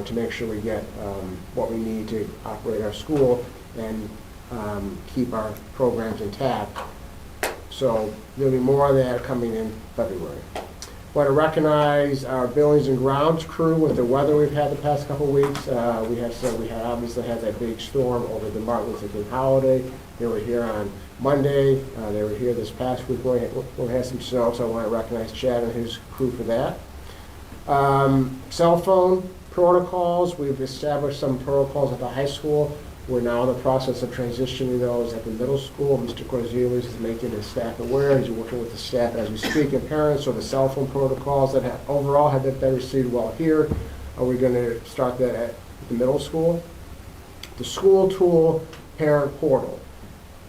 to make sure we get what we need to operate our school and keep our programs intact. So there'll be more of that coming in February. I want to recognize our buildings and grounds crew with the weather we've had the past couple of weeks. We obviously had that big storm over the Martin Luther King holiday. They were here on Monday. They were here this past week when we had some snow, so I want to recognize Chad and his crew for that. Cell phone protocols. We've established some protocols at the high school. We're now in the process of transitioning those at the middle school. Mr. Corzelis is making his staff aware. He's working with the staff as we speak and parents. So the cell phone protocols that overall have been received well here. We're going to start that at the middle school. The school tool parent portal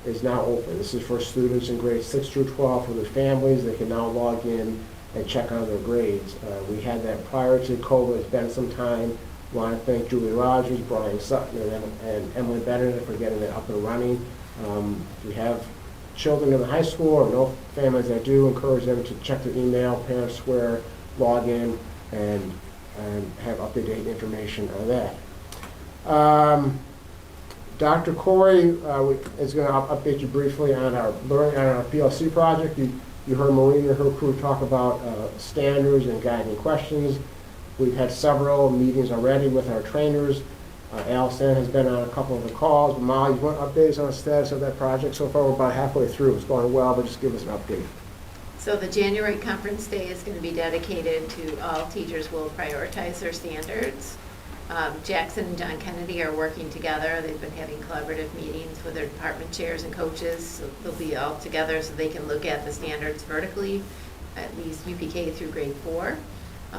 is now open. This is for students in grades 6 through 12 for their families. They can now log in and check on their grades. We had that prior to COVID. It's been some time. I want to thank Julie Rogers, Brian Sutton, and Emily Benedict for getting it up and running. If you have children in the high school or no families that do, encourage them to check their email, parent square, log in, and have up-to-date information on that. Dr. Corey is going to update you briefly on our learning on our PLC project. You heard Maureen and her crew talk about standards and guiding questions. We've had several meetings already with our trainers. Allison has been on a couple of the calls. But Molly, you want updates on the status of that project? So far, we're about halfway through. It's going well, but just give us an update. So the January conference day is going to be dedicated to all teachers will prioritize their standards. Jackson and John Kennedy are working together. They've been having collaborative meetings with their department chairs and coaches. So they'll be all together so they can look at the standards vertically, at least UPK through grade 4.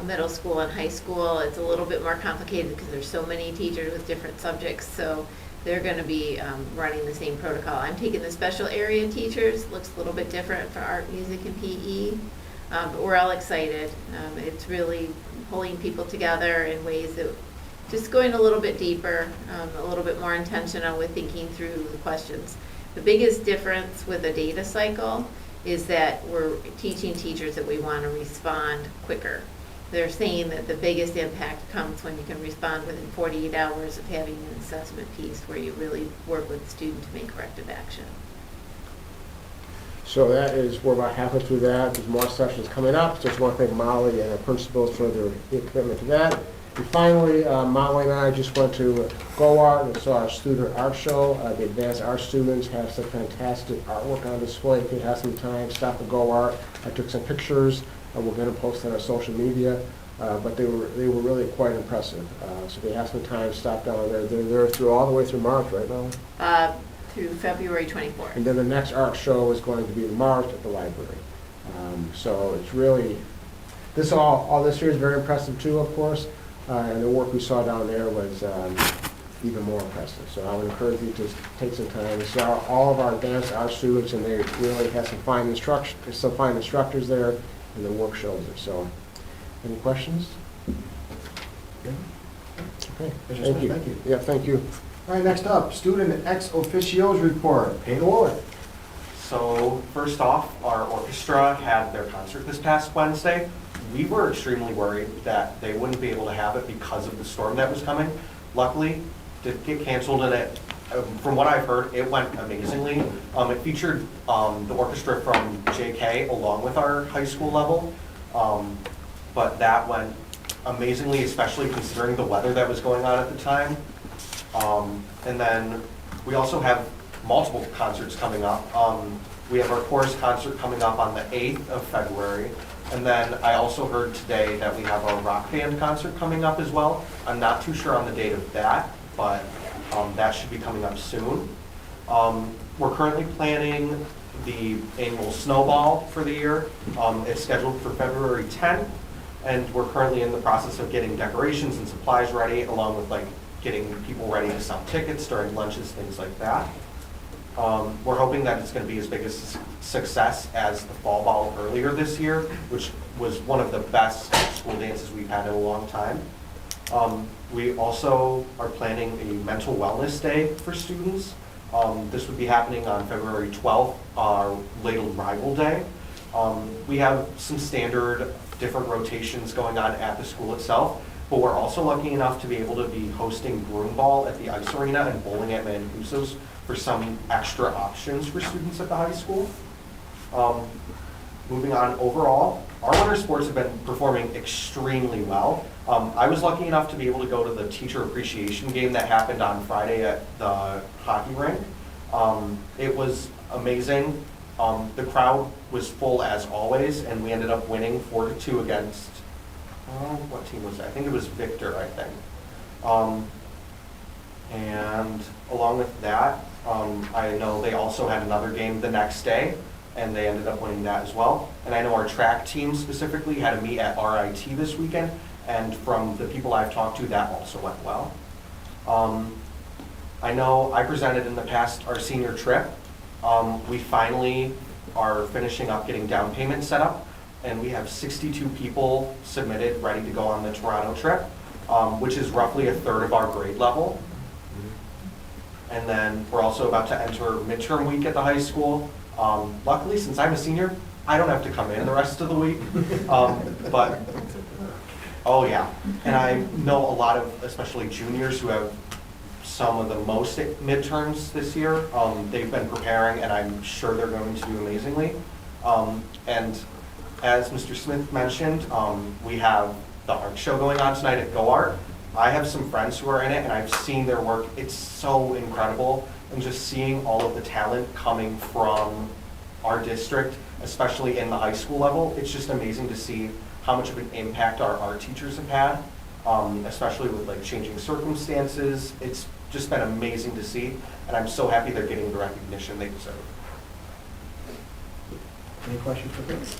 Middle school and high school, it's a little bit more complicated because there's so many teachers with different subjects. So they're going to be running the same protocol. I'm taking the special area teachers. Looks a little bit different for art, music, and PE. But we're all excited. It's really pulling people together in ways that just going a little bit deeper, a little bit more intentional with thinking through the questions. The biggest difference with a data cycle is that we're teaching teachers that we want to respond quicker. They're saying that the biggest impact comes when you can respond within 48 hours of having an assessment piece where you really work with the student to make corrective action. So that is, we're about halfway through that. There's more sessions coming up. Just want to thank Molly and our principals for their commitment to that. And finally, Molly and I just went to Go Art and saw our student art show. The advanced art students have some fantastic artwork on display. If you have some time, stop at Go Art. I took some pictures. We're going to post on our social media. But they were really quite impressive. So if you have some time, stop down there. They're through all the way through March right now. Through February 24th. And then the next art show is going to be in March at the library. So it's really, all this year is very impressive too, of course. And the work we saw down there was even more impressive. So I would encourage you to take some time. We saw all of our advanced art students, and they really had some fine instructors there, and the work shows it. So, any questions? Okay, thank you. Thank you. Yeah, thank you. All right, next up, student ex officios report. Peyton Woolard. So first off, our orchestra had their concert this past Wednesday. We were extremely worried that they wouldn't be able to have it because of the storm that was coming. Luckily, didn't get canceled, and it, from what I've heard, it went amazingly. It featured the orchestra from JK along with our high school level, but that went amazingly, especially considering the weather that was going on at the time. And then we also have multiple concerts coming up. We have our chorus concert coming up on the 8th of February. And then I also heard today that we have our rock band concert coming up as well. I'm not too sure on the date of that, but that should be coming up soon. We're currently planning the annual snowball for the year. It's scheduled for February 10th, and we're currently in the process of getting decorations and supplies ready, along with getting people ready to sell tickets during lunches, things like that. We're hoping that it's going to be as big a success as the fall ball earlier this year, which was one of the best school dances we've had in a long time. We also are planning a mental wellness day for students. This would be happening on February 12th, our Ladle Rival Day. We have some standard different rotations going on at the school itself, but we're also lucky enough to be able to be hosting broom ball at the ice arena and bowling at Mancuso's for some extra options for students at the high school. Moving on, overall, our winter sports have been performing extremely well. I was lucky enough to be able to go to the teacher appreciation game that happened on Friday at the hockey rink. It was amazing. The crowd was full as always, and we ended up winning 4-2 against, what team was that? I think it was Victor, I think. And along with that, I know they also had another game the next day, and they ended up winning that as well. And I know our track team specifically had a meet at RIT this weekend, and from the people I've talked to, that also went well. I know I presented in the past our senior trip. We finally are finishing up getting down payment set up, and we have 62 people submitted ready to go on the Toronto trip, which is roughly a third of our grade level. And then we're also about to enter midterm week at the high school. Luckily, since I'm a senior, I don't have to come in the rest of the week. But, oh yeah. And I know a lot of, especially juniors, who have some of the most midterms this year. They've been preparing, and I'm sure they're going to do amazingly. And as Mr. Smith mentioned, we have the art show going on tonight at Go Art. I have some friends who are in it, and I've seen their work. It's so incredible. And just seeing all of the talent coming from our district, especially in the high school level, it's just amazing to see how much of an impact our art teachers have had, especially with like changing circumstances. It's just been amazing to see, and I'm so happy they're getting the recognition they deserve. Any questions for Chris?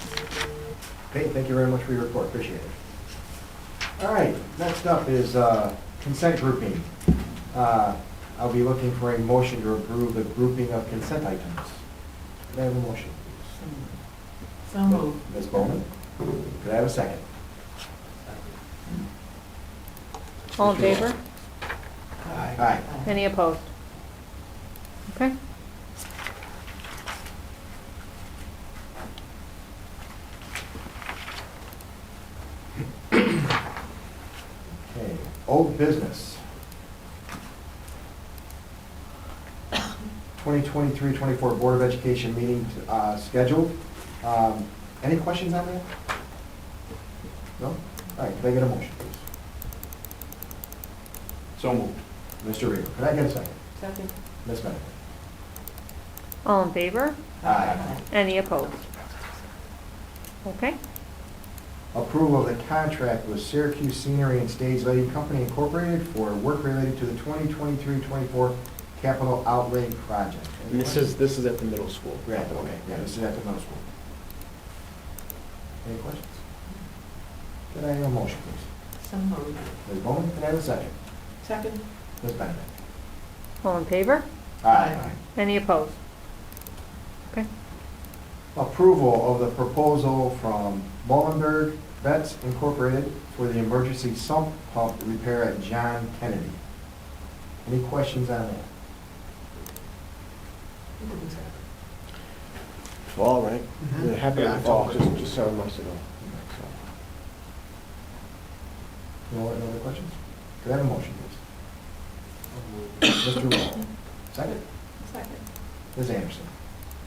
Okay, thank you very much for your report, appreciate it. All right, next up is consent grouping. I'll be looking for a motion to approve the grouping of consent items. Could I have a motion, please? So moved. Ms. Bowman? Could I have a second? All in favor? Aye. Any opposed? Okay. Okay, old business. 2023-24 Board of Education meeting scheduled. Any questions on that? No? All right, could I get a motion, please? So moved. Mr. Reader, could I get a second? Second. Ms. Bennett? All in favor? Aye. Any opposed? Okay. Approval of the contract with Syracuse Scenery and Stage Lighting Company Incorporated for work related to the 2023-24 capital outlay project. And this is at the middle school. Right, okay, yeah, this is at the middle school. Any questions? Could I have a motion, please? So moved. Ms. Bowman, can I have a second? Second. Ms. Bennett? All in favor? Aye. Any opposed? Okay. Approval of the proposal from Muhlenberg Vets Incorporated for the emergency sump pump repair at John Kennedy. Any questions on that? Fall, right? Mhm. It happened in the fall, just 7 months ago. No other questions? Could I have a motion, please? Mr. Wall. Second? Second. Ms. Anderson?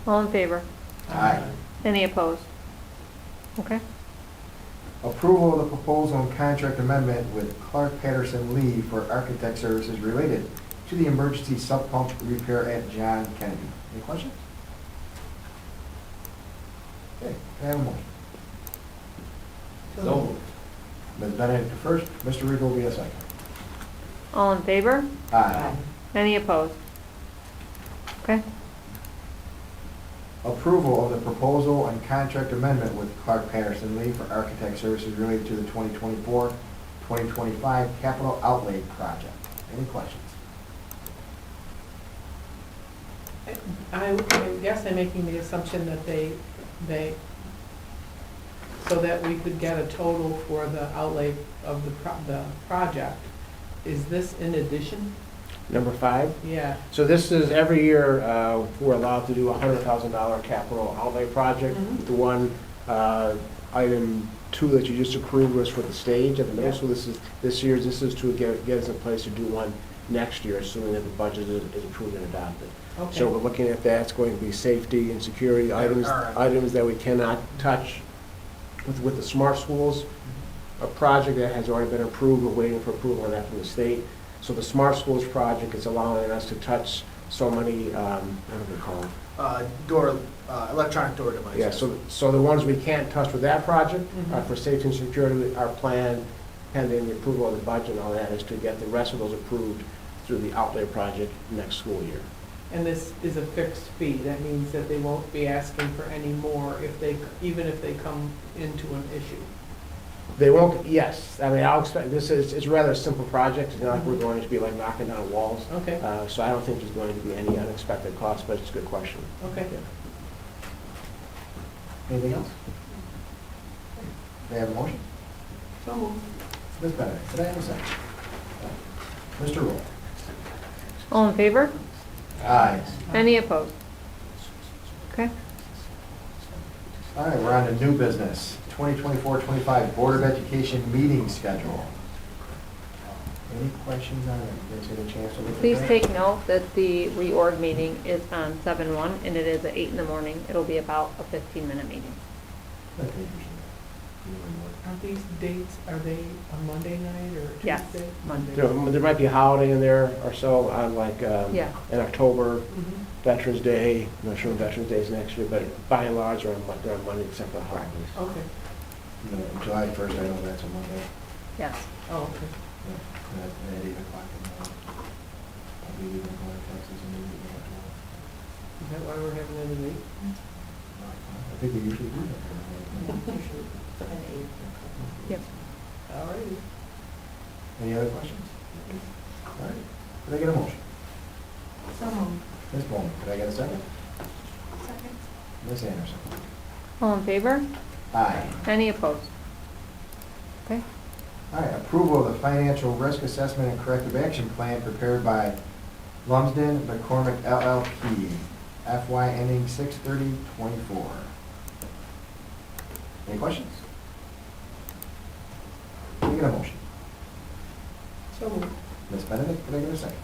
All in favor? Aye. Any opposed? Okay. Approval of the proposal and contract amendment with Clark Patterson Lee for architect services related to the emergency sump pump repair at John Kennedy. Any questions? Okay, can I have a motion? So moved. Ms. Bennett first, Mr. Regal will be a second. All in favor? Aye. Any opposed? Okay. Approval of the proposal and contract amendment with Clark Patterson Lee for architect services related to the 2024-2025 capital outlay project. Any questions? I guess I'm making the assumption that they, so that we could get a total for the outlay of the project. Is this in addition? Number 5? Yeah. So this is, every year, we're allowed to do a $100,000 capital outlay project. Mhm. The one, item 2 that you just approved was for the stage at the middle Yeah. school. This is to get us in place to do one next year, assuming that the budget is approved and adopted. Okay. So we're looking at that. It's going to be safety and security items that we cannot touch. With the smart schools, a project that has already been approved, we're waiting for approval on that from the state. So the smart schools project is allowing us to touch so many, what do they call them? Electronic door devices. Yeah, so the ones we can't touch with that project, Mhm. for safety and security, our plan, pending the approval of the budget and all that, is to get the rest of those approved through the outlay project next school year. And this is a fixed fee. That means that they won't be asking for any more even if they come into an issue. They won't, yes, I mean, I'll expect, it's a rather simple project. It's not like we're going to be like knocking down walls. Okay. So I don't think there's going to be any unexpected costs, but it's a good question. Okay. Anything else? May I have a motion? So moved. Ms. Bennett, could I have a second? Mr. Roll. All in favor? Aye. Any opposed? Okay. All right, we're on to new business. 2024-25 Board of Education meeting schedule. Any questions on it? You guys get a chance to look at Please that? take note that the reorg meeting is on 7/1, and it is at 8 in the morning. It'll be about a 15-minute meeting. Okay, usually. Are these dates, are they a Monday night or Tuesday? Yes, Monday. There might be a holiday in there or so, on like, Yeah. in October, Mhm. Veterans Day. I'm not sure when Veterans Day is next year, but by and large, they're on Monday except for the holidays. Okay, July 1st, I know that's a Monday. Yes. oh, okay. Yeah, at 8 o'clock in the morning. I'll be leaving going to Texas and then leaving at 12. Is that why we're having it at 8? I think we usually do that. Yep. All righty. Any other questions? All right, could I get a motion? So moved. Ms. Bowman, could I get a second? Second. Ms. Anderson? All in favor? Aye. Any opposed? Okay. All right, approval of the financial risk assessment and corrective action plan prepared by Lumsden McCormick LLP, FY ending 6/30/24. Any questions? Can I get a motion? So moved. Ms. Benedict, can I get a second?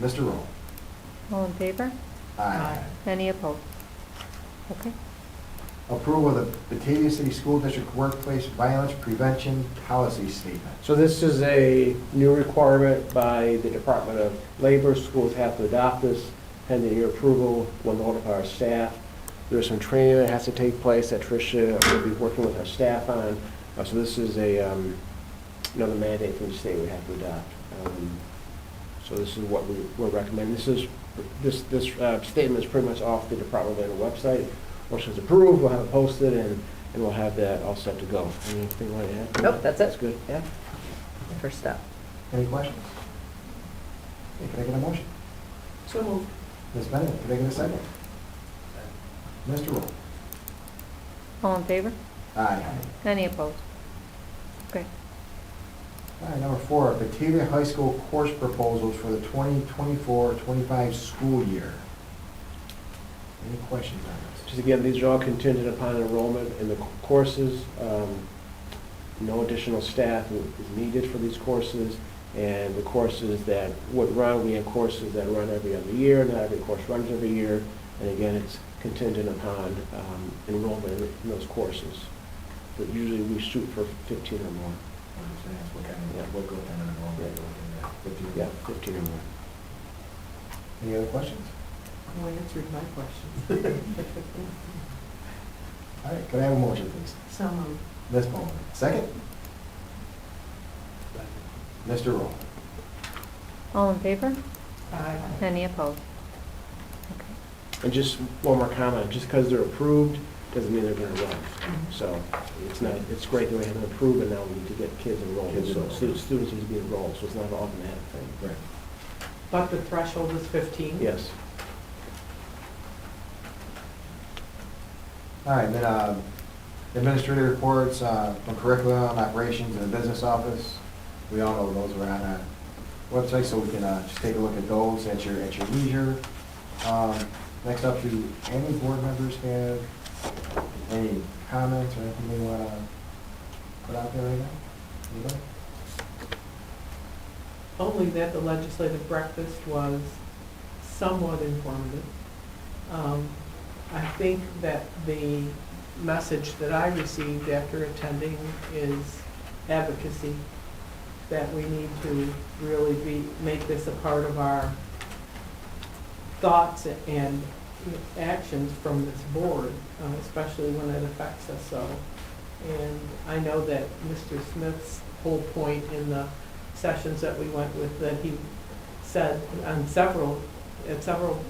Mr. Roll? All in favor? Aye. Any opposed? Okay. Approval of the Batavia City School District Workplace Violence Prevention Policy Statement. So this is a new requirement by the Department of Labor. Schools have to adopt this pending your approval. We'll notify our staff. There's some training that has to take place that Tricia will be working with our staff on. So this is another mandate from the state we have to adopt. So this is what we're recommending. This statement is pretty much off the Department of Labor website. Once it's approved, we'll have it posted and we'll have that all set to go. Anything you want to add? Nope, that's it. That's good. Yeah, first step. Any questions? Okay, can I get a motion? So moved. Ms. Benedict, can I get a second? Mr. Roll? All in favor? Aye. Any opposed? Okay. All right, number 4, Batavia High School course proposals for the 2024-25 school year. Any questions on this? Just again, these are all contingent upon enrollment in the courses. No additional staff is needed for these courses. And the courses that would run, we have courses that run every other year, not every course runs every year. And again, it's contingent upon enrollment in those courses. But usually we shoot for 15 or more. I'm just gonna ask what kind of enrollment you're looking at. 15? Yeah, 15 or more. Any other questions? You answered my question. All right, could I have a motion, please? So moved. Ms. Bowman, second? Mr. Roll? All in favor? Aye. Any opposed? Okay. And just one more comment, just because they're approved doesn't mean they're going to run. So it's great that we have them approved, and now we need to get kids enrolled. So students need to be enrolled, so it's not an automatic thing. Right. But the threshold is 15? Yes. All right, then administrative reports from curriculum, operations, and the business office. We all know those are on our website, so we can just take a look at those at your leisure. Next up, do any board members have any comments or anything they want to put out there right now? Anybody? Only that the legislative breakfast was somewhat informative. I think that the message that I received after attending is advocacy, that we need to really make this a part of our thoughts and actions from this board, especially when it affects us so. And I know that Mr. Smith's whole point in the sessions that we went with, that he said at several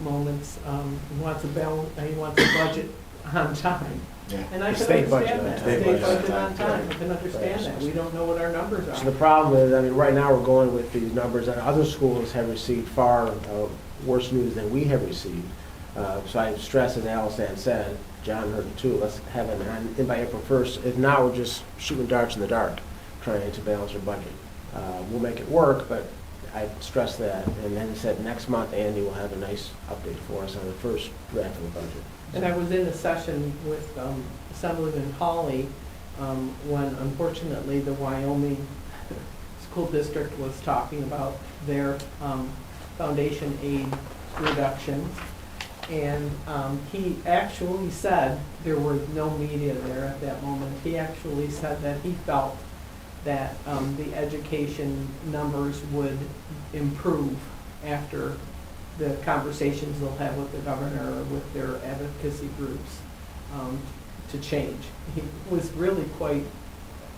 moments, he wants a budget on time. Yeah. And I can State budget understand on that, time. state budget on time, I can understand that, we don't know what our numbers So the are. problem is, I mean, right now we're going with these numbers, and other schools have received far worse news than we have received. So I stress, as Allison said, John heard it too, let's have it in by April 1st. If not, we're just shooting darts in the dark, trying to balance our budget. We'll make it work, but I stress that. And then he said next month, Andy will have a nice update for us on the first draft of the budget. And I was in a session with Assemblyman Hawley when unfortunately the Wyoming school district was talking about their foundation aid reductions. And he actually said, there was no media there at that moment, he actually said that he felt that the education numbers would improve after the conversations they'll have with the governor or with their advocacy groups to change. He was really quite,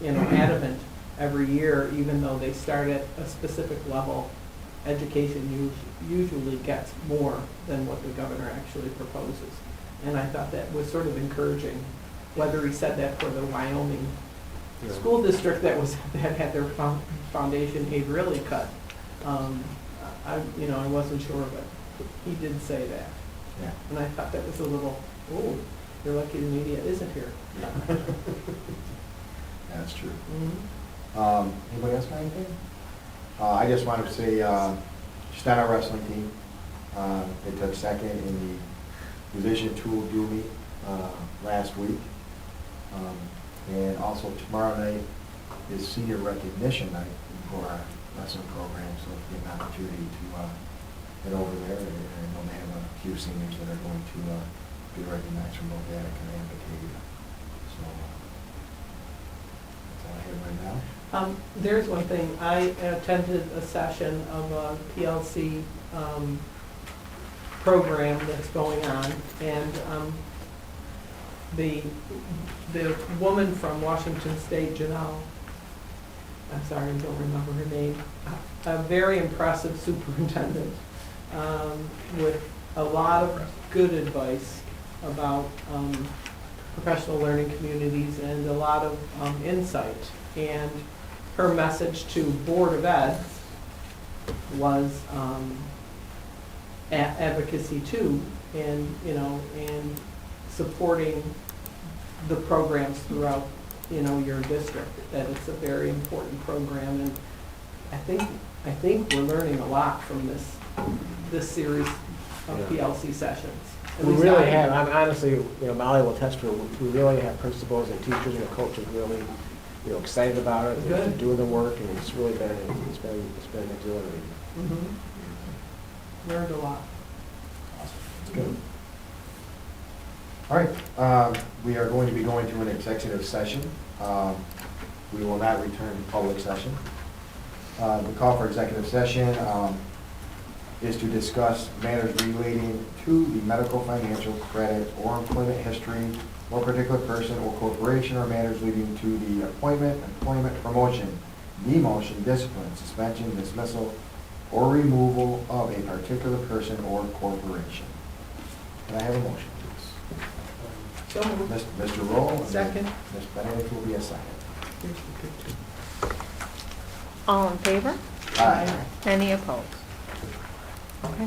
adamant every year, even though they start at a specific level, education usually gets more than what the governor actually proposes. And I thought that was sort of encouraging, whether he said that for the Wyoming school district that had their foundation aid really cut. I wasn't sure, but he did say that. Yeah. And I thought that was a little, you're lucky the media isn't here. That's true. Mhm. Anybody else got anything? I just wanted to say, just on our wrestling team, they took second in the Division II Doomy last week. And also tomorrow night is senior recognition night for our wrestling program, so if you get an opportunity to head over there, I know they have a few seniors that are going to be recognized from both Attica and Batavia. So that's all I have right now. There's one thing, I attended a session of a PLC program that's going on, and the woman from Washington State, Janelle, I'm sorry, I don't remember her name, a very impressive superintendent with a lot of good advice about professional learning communities and a lot of insight. And her message to Board of Ed was advocacy too, and supporting the programs throughout your district. That it's a very important program, and I think we're learning a lot from this series of PLC sessions. At We least really I- have, I'm honestly, Molly will test for it, we really have principals and teachers and coaches really, excited about it, Good. and doing the work, and it's really been exhilarating. Mhm. Learned a lot. That's good. All right, we are going to be going to an executive session. We will not return to public session. The call for executive session is to discuss matters relating to the medical, financial, credit, or employment history, or particular person or corporation, or matters leading to the appointment, employment, promotion, demotion, discipline, suspension, dismissal, or removal of a particular person or corporation. Can I have a motion, please? So moved. Mr. Roll. and Second. Ms. Benedict will be a second. All in favor? Aye. Any opposed? Okay.